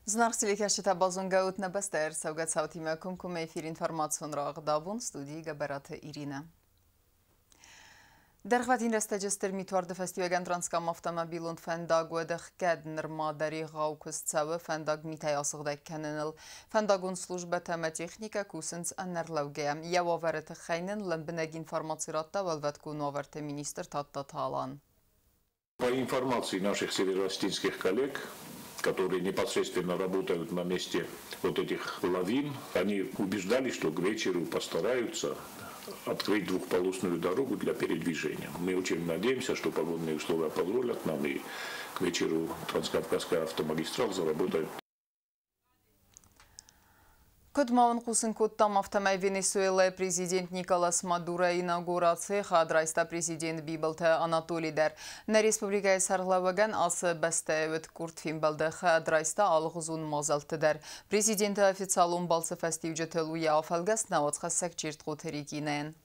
Знарсили кашита базунга утна бастер саугат саутима кумкуме эфир информацион рагдабун студии габарата Ирина. Дерхватин растаджестер митварда фестиваган транскам автомобилун фендаг ведах кеднер мадари гауκስ цавы фендаг митай асыгдай кененел фендагун служба тема техника кусенс аннерлауге яваверет хайнен лембенег информациратта валватку новерте министр Татта Талан. По информации наших северо-остинских коллег, которые непосредственно работают на месте вот этих лавин, они убеждали, что к вечеру постараются открыть двухполосную дорогу для передвижения. Мы очень надеемся, что погодные условия позволят нам, и к вечеру Транскавказская автомагистраль заработает. Кодмаун кусын коттам автомай Венесуэла президент Николас Мадуро инаугурация хадрайста президент Бибалте Анатолий Дер. На республикай сарлаваган асы бәстәвет куртфин балды хадрайста алғызун мазалты дер. Президенті официалун балсы фестивджеті луя афалгас навацқа сәкчерт қотерикинен.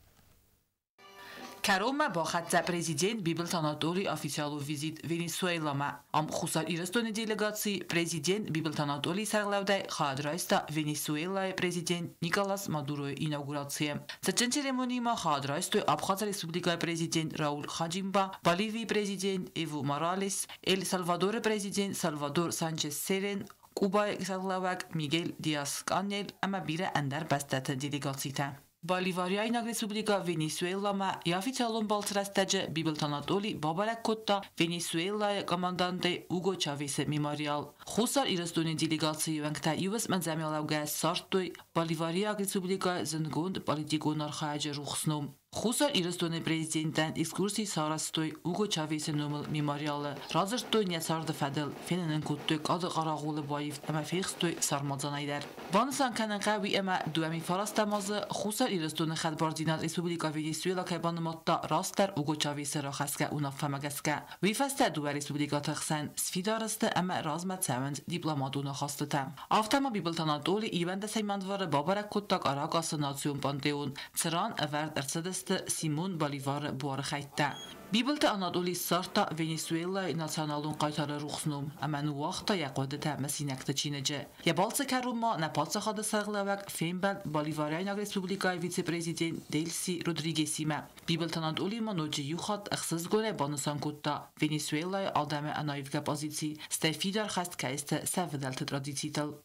Карома با خط президент Бибалт Анатолий официалу визит Венесуэлама. Ам хусар ирастон делегации президент Бибалт Анатолий сарлавдай хадрайста Венесуэла президент Николас Мадуро инаугурация. Сачен церемонима хадрайстой Абхазия республика президент Рауль Хаджимба, Боливии президент Эво Моралес, Эль Сальвадор президент Сальвадор Санчес Серен, Куба сарлавак Мигель Диас Канел, ама бире эндер бастата делегацията. Боливарияйна республика Венесуэлама и официалон балцрастаджа Бибалт Анатолий Бабарак Котта Венесуэла команданте Уго Чавесе мемориал. Хусар ирастуни делегации вангта ювес манзамилауга сартой Боливария республика зенгонд политиконар хаджа рухсном. Хусар ирастуни президентен экскурсии сарастой Уго Чавесе номал мемориалы. Разыртой нясарды фадел фененен куттой кады қарағулы байыф әмә фейхстой сармадзанайдар. Банысан канан қави әмә дуами фарастамазы Хусар ирастуни хадбардинат республика Венесуэла кайбаныматта растар Уго Чавесе рахаска унафамагаска. Вифаста дуа республика тахсан сфидарысты әмә размат сәвәнд дипломатуна хастыта. Автома Бибалт Анатолий ивенде саймандвары Бабарак Коттак Арагасы национ пантеон. Циран әвәрд әрцедесті Симон Боливар буархайтта. Бибалт Анатолий сарта Венесуэла националун қайтары рухснум. Әмәну вақта яқодыта мәсинәкті чинеже. Ябалцы кәрума напатса қады сағылавак Феймбәл Боливарияйна республика вице-президент Дельси Родригесима. Бибалт Анатолий маночи юхат әқсіз гөлі банысан котта. Венесуэла алдаме анайвга позиции. Стефидар хаст кәйсті сәвідәлті традицийтал.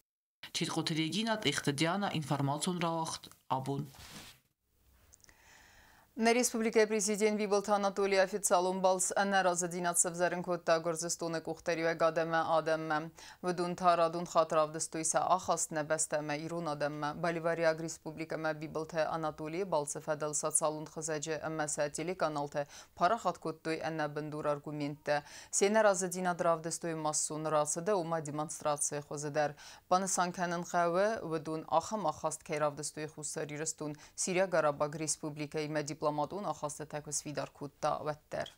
Чирқотырегинат иқтидиана информацион рауақт абун. На республике президент Бибалт Анатолий официалун балс әнәразы динатсып зәрін көтті көрзістуны құқтарюе гадәмі адәмі. Вдун тарадун хатыравдыстойса ахастны бәстәмі ирун адәмі. Боливарияг республикамы Бибалт Анатолий балсы фәділ социалун қызәжі әмәсі телеканалты парахат көттой әнә біндур аргументті. Сенәразы динадравдыстой массун расыды ума демонстрация хозыдар. Банысан кәнін қәуі вдун ахам ахаст кайравдыстой хусар ирыстун Сирия Гарабаг республика име дипломатун ахасты тәкус видар кутта вәттер.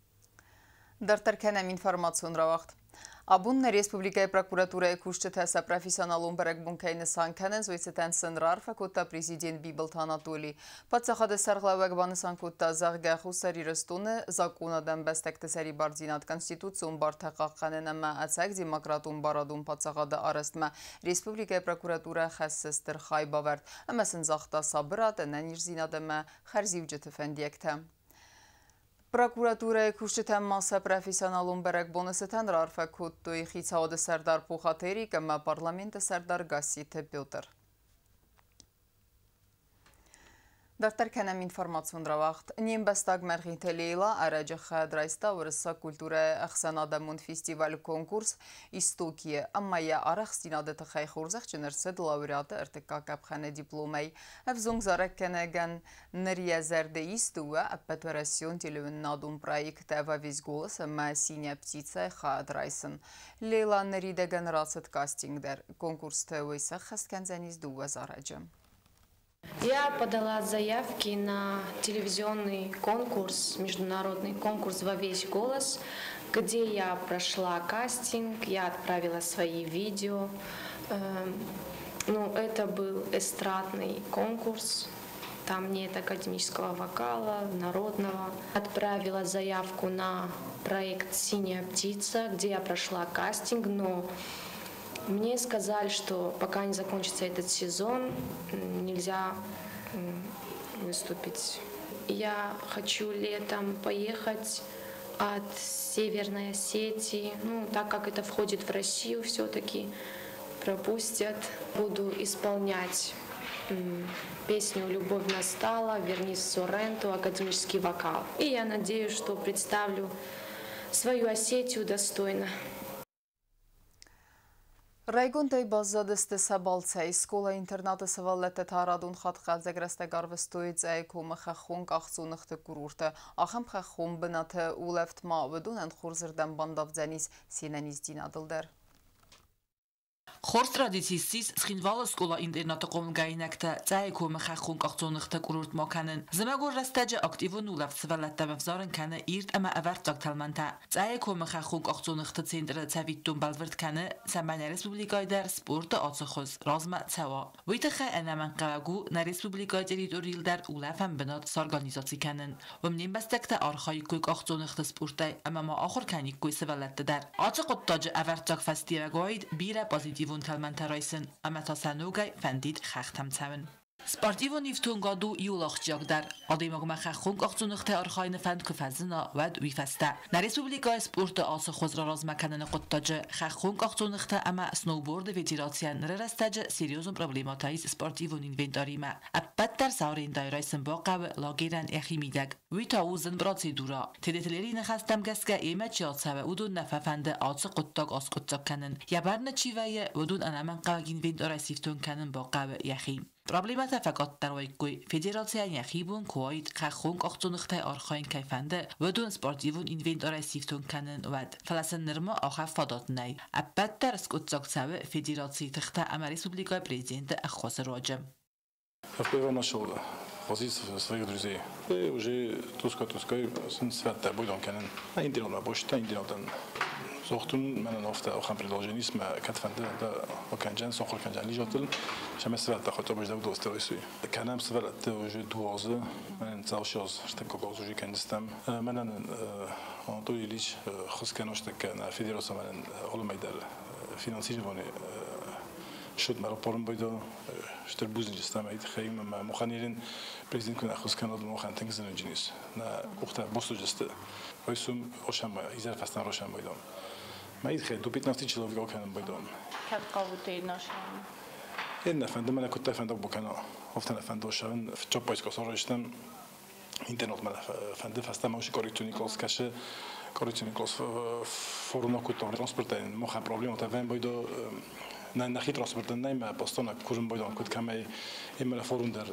Дартар кәнәм информацион равақт. Абун республикай прокуратурай кушчетәсә профессионалун бәрәк бункайны санкәнен зойцетән сынрар факутта президент Бибалт Анатолий. Патсахады сарғлавәк баны санкутта зағға хусар ирыстуны законадан бәстәкті сәри бардинат конституцион бар тәқаққанын әмә әцәк демократун барадун патсахады арыстма республикай прокуратура хәссістір хайбаверд. Әмәсін зақта сабырат әнән ирзинадымы хәрзивджеті фәндиекті. Прокуратура кушчетен маса профессионалун бәрәк бонысытен рарфа көттой хицауды сәрдар пухатери кәмә парламенті сәрдар Гасситі Петр. Дартар кәнәм информацион равақт. Нем бәстаг мәрғинті Лейла әрәжі хадрайста вырыса культура әқсан адамун фестиваль конкурс истокие. Аммая арақ стинады тұқай қорзақ чынырсыд лауреаты ұртыққа кәпхәні дипломай. Әвзоң зарак кәнәгән нырьязәрді истуы әппәтварасион телевін надун проект әва визголыс әмә синя птица хадрайсын. Лейла ныридәгән расыд кастингдер. Конкурс тәуейсі қаскәнзән издуы зарajы. Я подала заявки на телевизионный конкурс, международный конкурс «Во весь голос», где я прошла кастинг, я отправила свои видео. Это был эстрадный конкурс, там нет академического вокала, народного. Отправила заявку на проект «Синяя птица», где я прошла кастинг, но Мне сказали, что пока не закончится этот сезон, нельзя выступить. Я хочу летом поехать от Северной Осетии, так как это входит в Россию, все-таки пропустят. Буду исполнять песню «Любовь настала», «Вернись в Сорренту», академический вокал. И я надеюсь, что представлю свою Осетию достойно. Ռայգոն դեյ բազադստե սաբալցեի սկոլա ինտերնատը սվալլետը թարադուն խատխալ զեգրեստե գարվստույց այկումը խախուն կաղցունըխտը կուրուրտը ախեմ խախուն բնաթը ուլևտ մավդուն են խուրզրդեն բանդավձենիս սինենիս դինադլդեր Խորս տրադիցիստիս սխինվալը սկոլա ինտերնատը կոմգայինակտը ծայեկոմը խախուն կաղցոնıqtը կուրուրտ մոքանın Զմագոր ռաստաջը ակտիվուն ուլավտ սվալլետը մվզարն կանը իրտ əmə əvərt qaqtalmanta ծայեկոմը խախուն կաղցոնıqtı ցենտրը ցավիտտուն բալվրտ կանը Սամբանյա Ռեսպուբլիկայդար սպորտը ացխոզ ռազմա ցավա Վույթխը անաման qagու նա Ռեսպուբլիկայ տերիտորիալդար ուլավən բնոտ սորգանիզացի կանın Վմնին բաստակտը արխայիկույ կաղցոնıqtı սպորտայ əmə ախոր կանիկույ սվալլետդար Ացխոտտաջը əvərtjaq festivagoid bira pozitiv Talmantaraysin amatasanugay fendid xaxtamtsaven Sportivon iftunqadu yulaxjaqdar adimagma xaxun qaqsunuqta arxayını fend kufazina vad wifasta Na Respublika sportu ası xozra razmakanını qottacı xaxun qaqsunuqta ama snowboard federatsiyan rastacı seriozun problematayis sportivon inventarima Apbattar saurin dairaysin baqav lagiran eximidag Witauzun procedura Tedetlerini xastam gaska emeçyatsava udun nafafende atsı qottaq asqottaqkanın Yabarna çivaya udun anaman qagin inventarasifton kanın baqav yaxim Problemata faqat darwaykuy federatsiyan yaxibun kuwait xaxun qaqsunuqta arxayn kayfanda ودون sportivun inventarasifton kanın vad falasnirma axaf fadatnay Apbattar skotsaksava federatsiya tixta ama Respublika prezidenti Axwas Rojam В первом нашел позицию своих друзей. И уже туска сын свят тобой дом канен. А интернет на почта интернет Zochtun men ofta och han предложений сме katfande da okanjan sokhor kanjan lijotel shamesvat da khotob jda dostorisu kanam svalat уже 2 men tsalshoz shtenko gozuji kendistem menen Anatol Iliç khoskanoshtek na federatsiya men olmaydar finansirvoni شد مرا پارم باید شتر بوزنی جستم اید خیلی من مخانیرین پرزیدنت کنه خود کانال مخان تنگزن انجینیس نه وقتا بوستو جسته وایسوم روشن باید ایزر فستان روشن بایدم من اید خیلی 2-15 چلویگا کنم بایدم هر قوته ناشم این نفهمدم من کت نفهمدم بکنم افتن نفهمدم شون چوب باید کسر روشتم اینترنت من فهمدم فستم اوشی کاریتونی کلاس کشه کاریتونی کلاس فورنا کتام ترانسپورتین مخان پروبلم تفهم باید نخی ترانسپورتن نیم پاستانا کورم بایدم کد کمی ایمال فورون در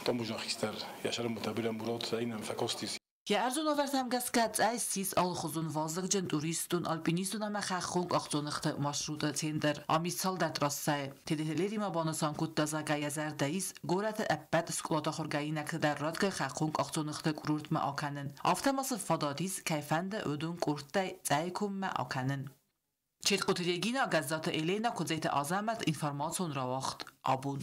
تاموجان خیستر یاشر متابیرم مراد اینم فکاستیس یا ارزون آورتم گسکت ای سیس آلخوزون وازگجن توریستون آلپینیستون اما خخونگ اخزونخت مشروط تندر آمیسال در تراسه تدهلری ما بانسان کد دزاگای ازر دایز گورت ابد سکولات خورگایی نکت در راد که خخونگ اخزونخت کرورت ما آکنن آفتماس فدادیز کیفند ادون کرده زایکم ما آکنن چیت قطریگینا گزات ایلینا کدزیت آزامت اینفرماسون راوخت آبون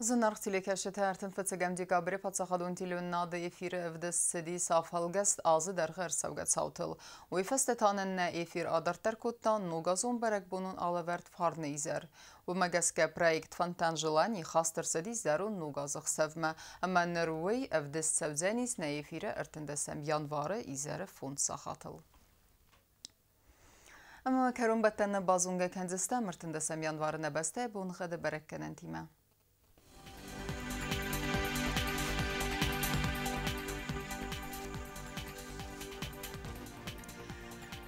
Զնարխ տիլեկաշեթը արդեն վծգեմ դիկաբրի պացախադուն տիլյոննադը եվիրը evdes սեդի սավհալգեստ ազı դարղեր սավգացավթıl. Uyfeste tanenne efir adartar kuttan nugazun berek bunun alavert farne izer. Umegeske projekt fantan jelani xastır sedi zerun nugazıq sevme. Ama nervey evdes sevzenis ne efire ertendesem yanvarı izere fund saxatıl. Ama kerun bettenne bazunga kendistem ertendesem yanvarı nebeste bunğede berekkenen time.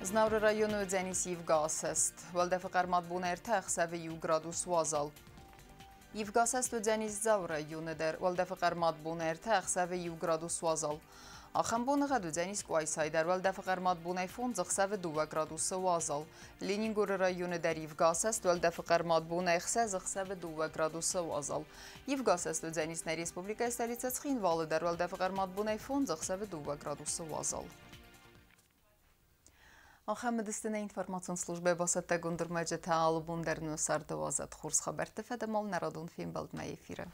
Znavr rayonu Dzenis Yivgasest. Valdefqar madbun ertaq seve 1 gradus wazal. Yivgasest Dzenis Zav rayonu der valdefqar madbun ertaq seve 1 gradus wazal. Axambon gadu Dzenis Qaysay der valdefqar madbun fonzaq seve 2 gradus wazal. Leningor rayonu der Yivgasest valdefqar madbun xsazaq seve 2 gradus wazal. Yivgasest Dzenis na Respublika stolica Tskhinvalı der valdefqar madbun fonzaq seve 2 gradus wazal. Ахамедистина информацион службе басатта гундурмаҷа таалубун дар 912 хурс хабар тефедамол народун филм балд ма эфире